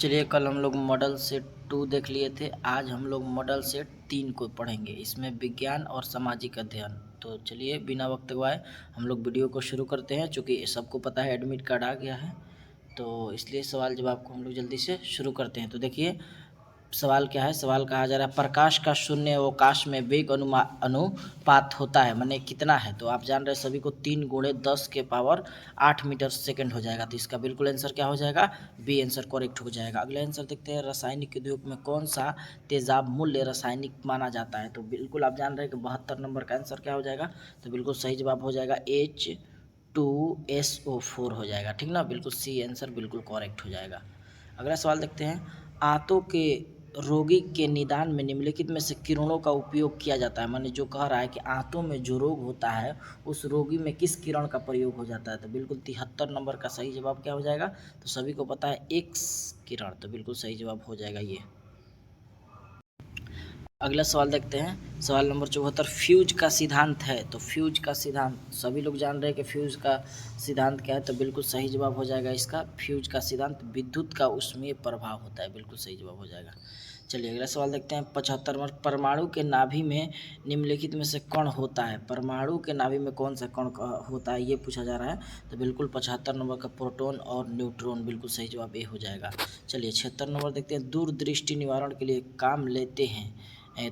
चलिए, कल हम लोग मॉडल सेट 2 देख लिए थे। आज हम लोग मॉडल सेट 3 को पढ़ेंगे। इसमें विज्ञान और सामाजिक अध्ययन। तो चलिए, बिना वक्त गवाए हम लोग वीडियो को शुरू करते हैं। चूँकि सबको पता है एडमिट कार्ड आ गया है, तो इसलिए सवाल जवाब को हम लोग जल्दी से शुरू करते हैं। तो देखिए, सवाल क्या है। सवाल कहा जा रहा है, प्रकाश का शून्य अवकाश में वेग अनुपात होता है, माने कितना है। तो आप जान रहे हैं सभी को 3 गुणे 10 के पावर 8 मीटर सेकंड हो जाएगा। तो इसका बिल्कुल आंसर क्या हो जाएगा, बी आंसर करेक्ट हो जाएगा। अगले आंसर देखते हैं, रासायनिक उद्योग में कौन सा तेजाब मूल्य रासायनिक माना जाता है। तो बिल्कुल आप जान रहे हैं कि 72 नंबर का आंसर क्या हो जाएगा। तो बिल्कुल सही जवाब हो जाएगा H2SO4 हो जाएगा, ठीक ना। बिल्कुल सी आंसर बिल्कुल करेक्ट हो जाएगा। अगला सवाल देखते हैं, आंतों के रोगी के निदान में निम्नलिखित में से किरणों का उपयोग किया जाता है। माने जो कह रहा है कि आंतों में जो रोग होता है उस रोगी में किस किरण का प्रयोग हो जाता है। तो बिल्कुल 73 नंबर का सही जवाब क्या हो जाएगा। तो सभी को पता है एक्स किरण। तो बिल्कुल सही जवाब हो जाएगा ये। अगला सवाल देखते हैं, सवाल नंबर 74, फ्यूज का सिद्धांत है। तो फ्यूज का सिद्धांत सभी लोग जान रहे हैं कि फ्यूज का सिद्धांत क्या है। तो बिल्कुल सही जवाब हो जाएगा इसका। फ्यूज का सिद्धांत विद्युत का ऊष्मीय प्रभाव होता है। बिल्कुल सही जवाब हो जाएगा। चलिए अगला सवाल देखते हैं, 75 नंबर, परमाणु के नाभि में निम्नलिखित में से कण होता है। परमाणु के नाभि में कौन सा कण होता है, ये पूछा जा रहा है। तो बिल्कुल 75 नंबर का प्रोटॉन और न्यूट्रॉन। बिल्कुल सही जवाब ए हो जाएगा। चलिए 76 नंबर देखते हैं, दूरदृष्टि निवारण के लिए काम लेते हैं।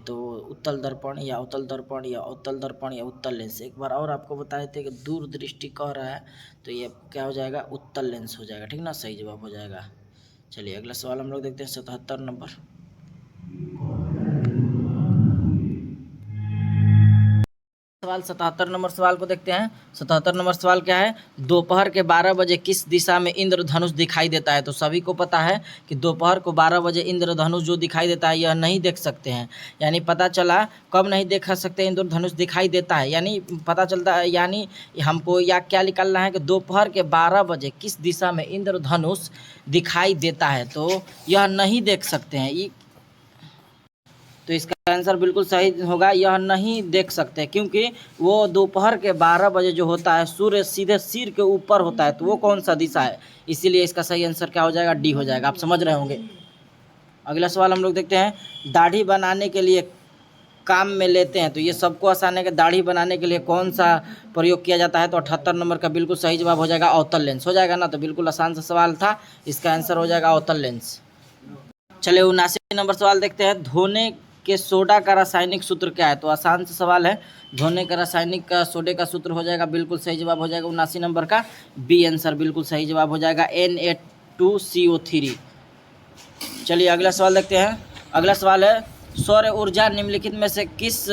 तो उत्तल दर्पण या अवतल दर्पण या अवतल दर्पण या उत्तल लेंस। एक बार और आपको बताए थे कि दूरदृष्टि कह रहा है, तो ये क्या हो जाएगा, उत्तल लेंस हो जाएगा, ठीक ना। सही जवाब हो जाएगा। चलिए अगला सवाल हम लोग देखते हैं, 77 नंबर। सवाल 77 नंबर सवाल को देखते हैं। 77 नंबर सवाल क्या है, दोपहर के 12 बजे किस दिशा में इंद्रधनुष दिखाई देता है। तो सभी को पता है कि दोपहर को 12 बजे इंद्रधनुष जो दिखाई देता है यह नहीं देख सकते हैं। यानी पता चला कब नहीं देख सकते इंद्रधनुष दिखाई देता है, यानी पता चलता है, यानी हमको या क्या निकालना है कि दोपहर के 12 बजे किस दिशा में इंद्रधनुष दिखाई देता है। तो यह नहीं देख सकते हैं। तो इसका आंसर बिल्कुल सही होगा, यह नहीं देख सकते, क्योंकि वो दोपहर के 12 बजे जो होता है सूर्य सीधे सिर के ऊपर होता है। तो वो कौन सा दिशा है, इसीलिए इसका सही आंसर क्या हो जाएगा, डी हो जाएगा। आप समझ रहे होंगे। अगला सवाल हम लोग देखते हैं, दाढ़ी बनाने के लिए काम में लेते हैं। तो ये सबको आसान है कि दाढ़ी बनाने के लिए कौन सा प्रयोग किया जाता है। तो 78 नंबर का बिल्कुल सही जवाब हो जाएगा, अवतल लेंस हो जाएगा ना। तो बिल्कुल आसान सा सवाल था, इसका आंसर हो जाएगा अवतल लेंस। चलिए 79 नंबर सवाल देखते हैं, धोने के सोडा का रासायनिक सूत्र क्या है। तो आसान सा सवाल है, धोने का रासायनिक का सोडे का सूत्र हो जाएगा, बिल्कुल सही जवाब हो जाएगा 79 नंबर का बी आंसर बिल्कुल सही जवाब हो जाएगा, Na2CO3। चलिए अगला सवाल देखते हैं। अगला सवाल है, सौर ऊर्जा निम्नलिखित में से किस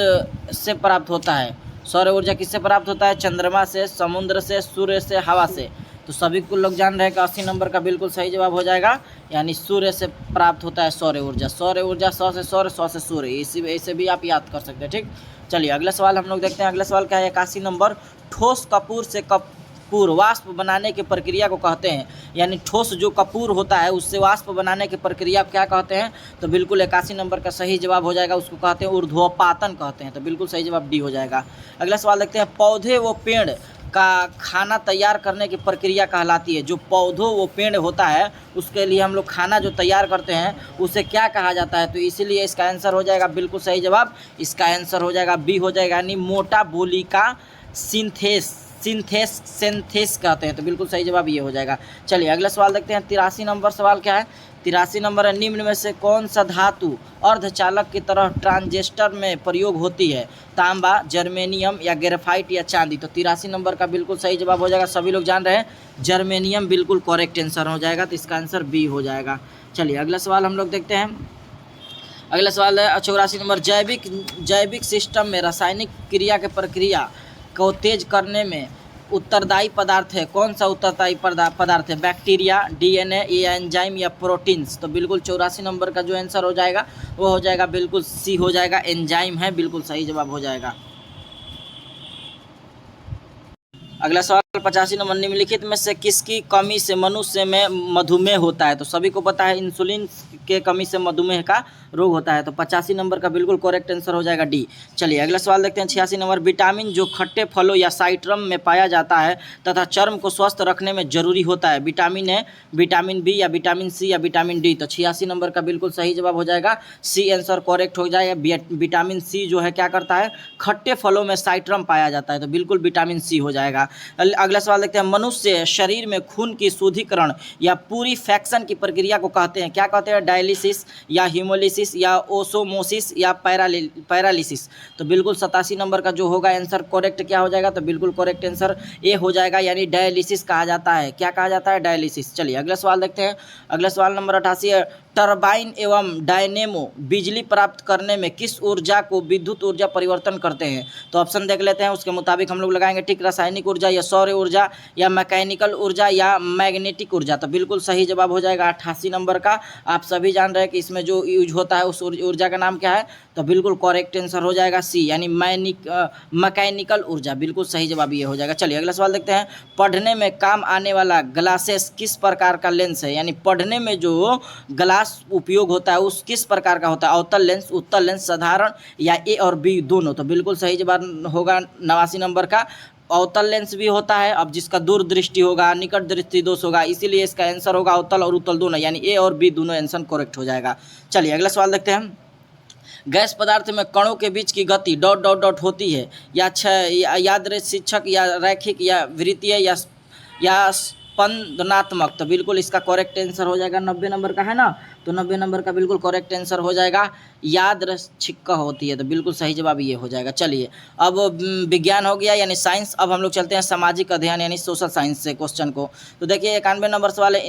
से प्राप्त होता है। सौर ऊर्जा किससे प्राप्त होता है, चंद्रमा से, समुद्र से, सूर्य से, हवा से। तो सभी को लोग जान रहे हैं कि 80 नंबर का बिल्कुल सही जवाब हो जाएगा, यानी सूर्य से प्राप्त होता है सौर ऊर्जा। सौर ऊर्जा 100 से सौर, 100 से सूर्य, इसे भी आप याद कर सकते हैं, ठीक। चलिए अगला सवाल हम लोग देखते हैं। अगला सवाल क्या है, 81 नंबर, ठोस कपूर से कपूर वाष्प बनाने की प्रक्रिया को कहते हैं। यानी ठोस जो कपूर होता है उससे वाष्प बनाने की प्रक्रिया क्या कहते हैं। तो बिल्कुल 81 नंबर का सही जवाब हो जाएगा, उसको कहते हैं ऊर्ध्वपातन कहते हैं। तो बिल्कुल सही जवाब डी हो जाएगा। अगला सवाल देखते हैं, पौधे व पेड़ का खाना तैयार करने की प्रक्रिया कहलाती है। जो पौधों वो पेड़ होता है उसके लिए हम लोग खाना जो तैयार करते हैं उसे क्या कहा जाता है। तो इसीलिए इसका आंसर हो जाएगा बिल्कुल सही जवाब, इसका आंसर हो जाएगा बी हो जाएगा, यानी मोटा बोली का सिंथेस कहते हैं। तो बिल्कुल सही जवाब ये हो जाएगा। चलिए अगला सवाल देखते हैं। 83 नंबर सवाल क्या है, 83 नंबर है, निम्न में से कौन सा धातु अर्धचालक की तरह ट्रांजिस्टर में प्रयोग होती है। तांबा, जर्मेनियम या ग्रेफाइट या चांदी। तो 83 नंबर का बिल्कुल सही जवाब हो जाएगा, सभी लोग जान रहे हैं जर्मेनियम बिल्कुल करेक्ट आंसर हो जाएगा। तो इसका आंसर बी हो जाएगा। चलिए अगला सवाल हम लोग देखते हैं। अगला सवाल है 84 नंबर, जैविक सिस्टम में रासायनिक क्रिया के प्रक्रिया को तेज करने में उत्तरदायी पदार्थ है। कौन सा उत्तरदायी पदार्थ है, बैक्टीरिया, डीएनए या एंजाइम या प्रोटीन्स। तो बिल्कुल 84 नंबर का जो आंसर हो जाएगा वो हो जाएगा बिल्कुल सी हो जाएगा, एंजाइम है, बिल्कुल सही जवाब हो जाएगा। अगला सवाल 85 नंबर, निम्नलिखित में से किसकी कमी से मनुष्य में मधुमेह होता है? तो सभी को पता है इंसुलिन के कमी से मधुमेह का रोग होता है। तो 85 नंबर का बिल्कुल करेक्ट आंसर हो जाएगा डी। चलिए अगला सवाल देखते हैं 86 नंबर, विटामिन जो खट्टे फलों या साइट्रम में पाया जाता है तथा चर्म को स्वस्थ रखने में जरूरी होता है, विटामिन है, विटामिन बी या विटामिन सी या विटामिन डी? तो 86 नंबर का बिल्कुल सही जवाब हो जाएगा सी आंसर करेक्ट हो जाएगा। विटामिन सी जो है क्या करता है, खट्टे फलों में साइट्रम पाया जाता है, तो बिल्कुल विटामिन सी हो जाएगा। अगला सवाल देखते हैं, मनुष्य शरीर में खून की शुद्धिकरण या प्यूरिफिकेशन की प्रक्रिया को कहते हैं, क्या कहते हैं? डायलिसिस या हीमोलिसिस या ओसोमोसिस या पैरालिसिस? तो बिल्कुल 87 नंबर का जो होगा आंसर करेक्ट क्या हो जाएगा? तो बिल्कुल करेक्ट आंसर ए हो जाएगा, यानी डायलिसिस कहा जाता है। क्या कहा जाता है? डायलिसिस। चलिए अगला सवाल देखते हैं। अगला सवाल नंबर 88 है, टरबाइन एवं डायनेमो बिजली प्राप्त करने में किस ऊर्जा को विद्युत ऊर्जा परिवर्तन करते हैं? तो ऑप्शन देख लेते हैं, उसके मुताबिक हम लोग लगाएंगे ठीक। रासायनिक ऊर्जा या सौर ऊर्जा या मैकेनिकल ऊर्जा या मैग्नेटिक ऊर्जा? तो बिल्कुल सही जवाब हो जाएगा 88 नंबर का। आप सभी जान रहे हैं कि इसमें जो यूज होता है उस ऊर्जा का नाम क्या है? तो बिल्कुल करेक्ट आंसर हो जाएगा सी, यानी मैकेनिकल ऊर्जा। बिल्कुल सही जवाब ये हो जाएगा। चलिए अगला सवाल देखते हैं, पढ़ने में काम आने वाला ग्लासेस किस प्रकार का लेंस है? यानी पढ़ने में जो ग्लास उपयोग होता है उस किस प्रकार का होता है? अवतल लेंस, उत्तल लेंस, साधारण या ए और बी दोनों? तो बिल्कुल सही जवाब होगा 89 नंबर का अवतल लेंस भी होता है, अब जिसका दूर दृष्टि होगा, निकट दृष्टि दोष होगा, इसीलिए इसका आंसर होगा अवतल और उत्तल दोनों, यानी ए और बी दोनों आंसर करेक्ट हो जाएगा। चलिए अगला सवाल देखते हैं, गैस पदार्थ में कणों के बीच की गति डॉट डॉट डॉट होती है या यादृच्छिक या रैखिक या वृत्तीय या स्पंदनात्मक? तो बिल्कुल इसका करेक्ट आंसर हो जाएगा 90 नंबर का है ना, तो 90 नंबर का बिल्कुल करेक्ट आंसर हो जाएगा यादृच्छिक होती है, तो बिल्कुल सही जवाब ये हो जाएगा। चलिए अब विज्ञान हो गया यानी साइंस, अब हम लोग चलते हैं सामाजिक अध्ययन यानी सोशल साइंस से क्वेश्चन को। तो देखिए 91 नंबर सवाल है,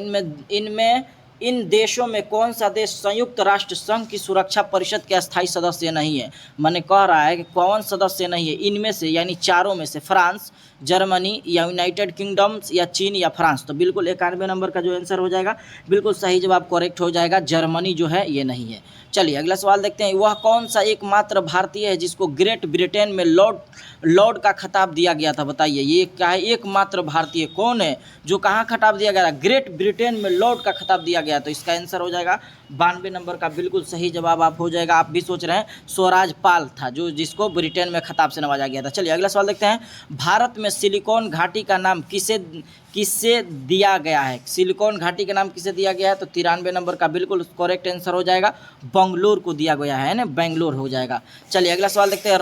इन देशों में कौन सा देश संयुक्त राष्ट्र संघ की सुरक्षा परिषद के अस्थायी सदस्य नहीं है? मैंने कह रहा है कि कौन सदस्य नहीं है इनमें से, यानी चारों में से, फ्रांस, जर्मनी या यूनाइटेड किंगडम्स या चीन या फ्रांस? तो बिल्कुल 91 नंबर का जो आंसर हो जाएगा बिल्कुल सही जवाब करेक्ट हो जाएगा, जर्मनी जो है ये नहीं है। चलिए अगला सवाल देखते हैं, वह कौन सा एकमात्र भारतीय है जिसको ग्रेट ब्रिटेन में लॉर्ड का खिताब दिया गया था? बताइए ये क्या है, एकमात्र भारतीय कौन है जो कहाँ खिताब दिया गया? ग्रेट ब्रिटेन में लॉर्ड का खिताब दिया गया, तो इसका आंसर हो जाएगा 92 नंबर का बिल्कुल सही जवाब आप हो जाएगा। आप भी सोच रहे हैं स्वराज पाल था जो जिसको ब्रिटेन में खिताब से नवाजा गया था। चलिए अगला सवाल देखते हैं, भारत में सिलिकॉन घाटी का नाम किससे दिया गया है? सिलिकॉन घाटी का नाम किसे दिया गया है? तो 93 नंबर का बिल्कुल करेक्ट आंसर हो जाएगा बेंगलोर को दिया गया है ना, बेंगलोर हो जाएगा। चलिए अगला सवाल देखते हैं,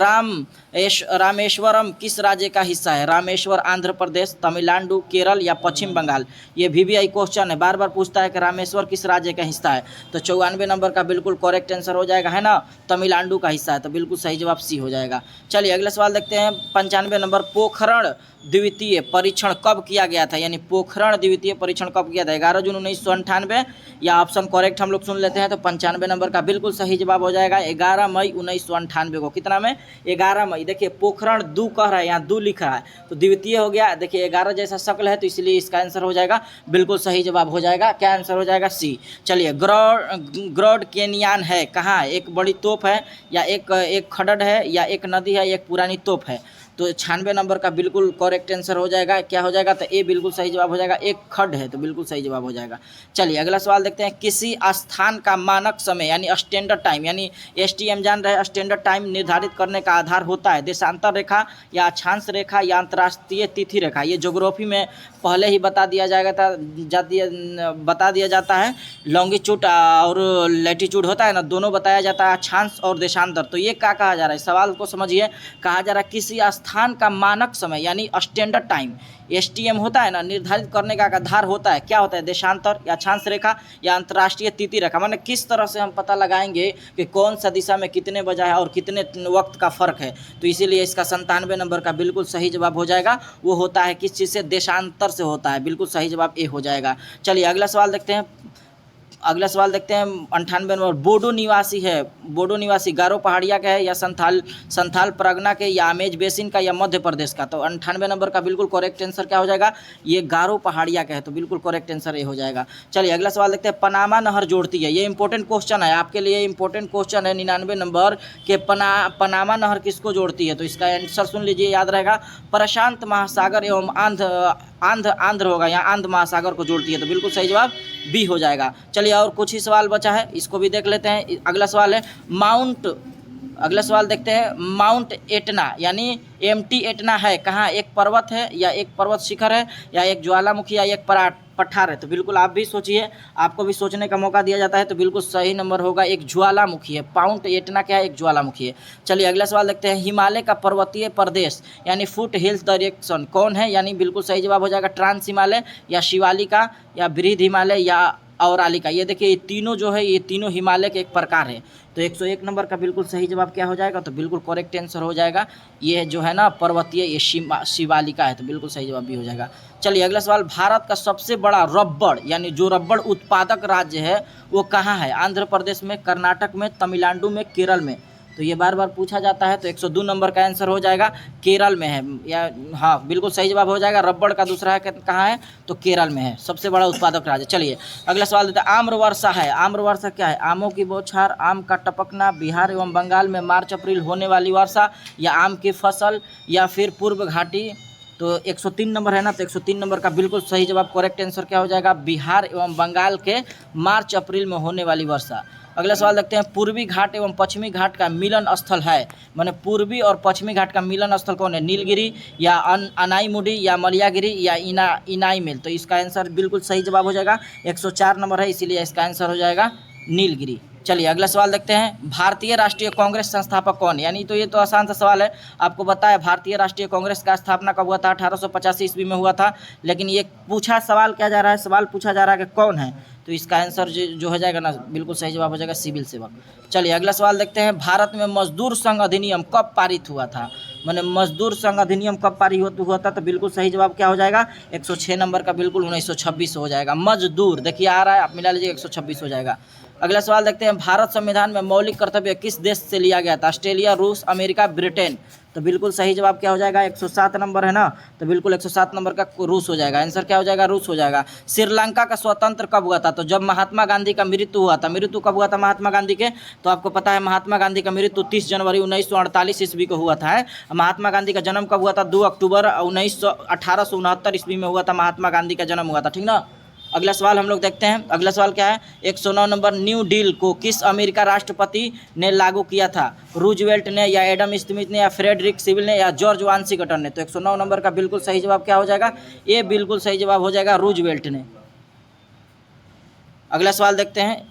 रामेश्वरम किस राज्य का हिस्सा है? रामेश्वर आंध्र प्रदेश, तमिलनाडु, केरल या पश्चिम बंगाल? ये VVI क्वेश्चन है, बार बार पूछता है कि रामेश्वर किस राज्य का हिस्सा है। तो 94 नंबर का बिल्कुल करेक्ट आंसर हो जाएगा है ना, तमिलनाडु का हिस्सा है, तो बिल्कुल सही जवाब सी हो जाएगा। चलिए अगला सवाल देखते हैं 95 नंबर, पोखरण द्वितीय परीक्षण कब किया गया था? यानी पोखरण द्वितीय परीक्षण कब किया था? 11 जून 1998 या ऑप्शन करेक्ट हम लोग सुन लेते हैं, तो 95 नंबर का बिल्कुल सही जवाब हो जाएगा 11 मई 1998 को। कितना में? 11 मई। देखिए पोखरण 2 कह रहा है, यहाँ 2 लिख रहा है, तो द्वितीय हो गया। देखिए 11 जैसा शक्ल है तो इसलिए इसका आंसर हो जाएगा बिल्कुल सही जवाब हो जाएगा, क्या आंसर हो जाएगा? सी। चलिए ग्रॉड कैनियन है कहाँ? एक बड़ी तोप है या एक खडड है या एक नदी है या एक पुरानी तोप है? तो 96 नंबर का बिल्कुल करेक्ट आंसर हो जाएगा, क्या हो जाएगा? तो ए बिल्कुल सही जवाब हो जाएगा, एक खड है, तो बिल्कुल सही जवाब हो जाएगा। चलिए अगला सवाल देखते हैं, किसी स्थान का मानक समय यानी स्टैंडर्ड टाइम, यानी STM जान रहे हैं, स्टैंडर्ड टाइम निर्धारित करने का आधार होता है देशांतर रेखा या अक्षांश रेखा या अंतर्राष्ट्रीय तिथि रेखा? ये ज्योग्राफी में पहले ही बता दिया जाता है, लॉन्गिट्यूड और लैटिट्यूड होता है ना, दोनों बताया जाता है, अक्षांश और देशांतर। तो ये क्या कहा जा रहा है, सवाल को समझिए, कहा जा रहा है किसी स्थान का मानक समय यानी स्टैंडर्ड टाइम, STM होता है ना, निर्धारित करने का आधार होता है, क्या होता है? देशांतर या अक्षांश रेखा या अंतर्राष्ट्रीय तिथि रेखा। माने किस तरह से हम पता लगाएंगे कि कौन सा दिशा में कितने बजा है और कितने वक्त का फर्क है? तो इसीलिए इसका 97 नंबर का बिल्कुल सही जवाब हो जाएगा, वो होता है किस चीज़ से? देशांतर से होता है, बिल्कुल सही जवाब ए हो जाएगा। चलिए अगला सवाल देखते हैं, अगला सवाल देखते हैं 98 नंबर, बोडो निवासी है, बोडो निवासी गारो पहाड़िया का है या संथाल परगना के या आमेज बेसिन का या मध्य प्रदेश का। तो 98 नंबर का बिल्कुल करेक्ट आंसर क्या हो जाएगा, ये गारो पहाड़िया का है, तो बिल्कुल करेक्ट आंसर ये हो जाएगा। चलिए अगला सवाल देखते हैं, पनामा नहर जोड़ती है, ये इंपॉर्टेंट क्वेश्चन है आपके लिए, इंपॉर्टेंट क्वेश्चन है 99 नंबर के, पनामा नहर किसको जोड़ती है। तो इसका आंसर सुन लीजिए, याद रहेगा, प्रशांत महासागर एवं आंध्र होगा, यहाँ आंध्र महासागर को जोड़ती है, तो बिल्कुल सही जवाब बी हो जाएगा। चलिए और कुछ ही सवाल बचा है, इसको भी देख लेते हैं। अगला सवाल है अगला सवाल देखते हैं, माउंट एटना यानी एमटी एटना है कहाँ, एक पर्वत है या एक पर्वत शिखर है या एक ज्वालामुखी या एक पठार है। तो बिल्कुल आप भी सोचिए, आपको भी सोचने का मौका दिया जाता है, तो बिल्कुल सही नंबर होगा एक ज्वालामुखी है। माउंट एटना क्या है, एक ज्वालामुखी है। चलिए अगला सवाल देखते हैं, हिमालय का पर्वतीय प्रदेश यानी फुट हिल्स डायरेक्शन कौन है, यानी बिल्कुल सही जवाब हो जाएगा ट्रांस हिमालय या शिवालिका या बृहद हिमालय या औरालिका। ये देखिए, ये तीनों जो है, ये तीनों हिमालय के एक प्रकार है। तो 101 नंबर का बिल्कुल सही जवाब क्या हो जाएगा, तो बिल्कुल करेक्ट आंसर हो जाएगा, ये जो है ना पर्वतीय, ये शिवालिका है, तो बिल्कुल सही जवाब भी हो जाएगा। चलिए अगला सवाल, भारत का सबसे बड़ा रबड़ यानी जो रबड़ उत्पादक राज्य है वो कहाँ है, आंध्र प्रदेश में, कर्नाटक में, तमिलनाडु में, केरल में। तो ये बार बार पूछा जाता है, तो 102 नंबर का आंसर हो जाएगा केरल में है, या हाँ बिल्कुल सही जवाब हो जाएगा। रबड़ का दूसरा है कहाँ है, तो केरल में है, सबसे बड़ा उत्पादक राज्य। चलिए अगला सवाल देते हैं, आम्र वर्षा है, आम्र वर्षा क्या है, आमों की बौछार, आम का टपकना, बिहार एवं बंगाल में मार्च अप्रैल होने वाली वर्षा, या आम की फसल, या फिर पूर्व घाटी। तो 103 नंबर है ना, तो 103 नंबर का बिल्कुल सही जवाब करेक्ट आंसर क्या हो जाएगा, बिहार एवं बंगाल के मार्च अप्रैल में होने वाली वर्षा। अगला सवाल देखते हैं, पूर्वी घाट एवं पश्चिमी घाट का मिलन स्थल है, माने पूर्वी और पश्चिमी घाट का मिलन स्थल कौन है, नीलगिरी या अनाईमुडी या मलियागिरी या इनाईमिल। तो इसका आंसर बिल्कुल सही जवाब हो जाएगा, 104 नंबर है, इसीलिए इसका आंसर हो जाएगा नीलगिरी। चलिए अगला सवाल देखते हैं, भारतीय राष्ट्रीय कांग्रेस संस्थापक कौन, यानी तो ये तो आसान सा सवाल है, आपको पता है भारतीय राष्ट्रीय कांग्रेस का स्थापना कब हुआ था, 1885 ईस्वी में हुआ था। लेकिन ये सवाल क्या जा रहा है, सवाल पूछा जा रहा है कि कौन है, तो इसका आंसर जो हो जाएगा ना, बिल्कुल सही जवाब हो जाएगा सिविल सेवक। चलिए अगला सवाल देखते हैं, भारत में मजदूर संघ अधिनियम कब पारित हुआ था, मैंने मजदूर संघ अधिनियम कब पारित हुआ था, तो बिल्कुल सही जवाब क्या हो जाएगा, 106 नंबर का बिल्कुल 1926 हो जाएगा। मजदूर देखिए आ रहा है, आप मिला लीजिए, 126 हो जाएगा। अगला सवाल देखते हैं, भारत संविधान में मौलिक कर्तव्य किस देश से लिया गया था, ऑस्ट्रेलिया, रूस, अमेरिका, ब्रिटेन। तो बिल्कुल सही जवाब क्या हो जाएगा, 107 नंबर है ना, तो बिल्कुल 107 नंबर का रूस हो जाएगा, आंसर क्या हो जाएगा, रूस हो जाएगा। श्रीलंका का स्वतंत्र कब हुआ था, तो जब महात्मा गांधी का मृत्यु हुआ था। मृत्यु कब हुआ था महात्मा गांधी के, तो आपको पता है महात्मा गांधी का मृत्यु 30 जनवरी 1948 ईस्वी को हुआ था। महात्मा गांधी का जन्म कब हुआ था, 2 अक्टूबर 1869 ईस्वी में हुआ था, महात्मा गांधी का जन्म हुआ था, ठीक ना। अगला सवाल हम लोग देखते हैं, अगला सवाल क्या है, 109 नंबर, न्यू डील को किस अमेरिका राष्ट्रपति ने लागू किया था, रूजवेल्ट ने या एडम स्मिथ ने या फ्रेडरिक सिविल ने या जॉर्ज वाशिंगटन ने। तो 109 नंबर का बिल्कुल सही जवाब क्या हो जाएगा, ये बिल्कुल सही जवाब हो जाएगा रूजवेल्ट ने। अगला सवाल देखते हैं,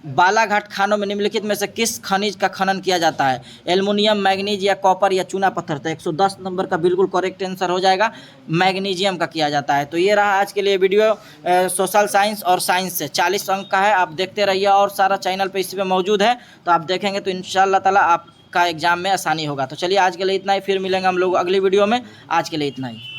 बालाघाट खानों में निम्नलिखित में से किस खनिज का खनन किया जाता है, एल्युमिनियम, मैग्नीज या कॉपर या चूना पत्थर। तो 110 नंबर का बिल्कुल करेक्ट आंसर हो जाएगा, मैग्नीशियम का किया जाता है। तो ये रहा आज के लिए वीडियो, सोशल साइंस और साइंस से 40 अंक का है, आप देखते रहिए, और सारा चैनल पे इसी पे मौजूद है, तो आप देखेंगे तो इंशाअल्लाह ताला आपका एग्जाम में आसानी होगा। तो चलिए आज के लिए इतना ही, फिर मिलेंगे हम लोग अगली वीडियो में, आज के लिए इतना ही।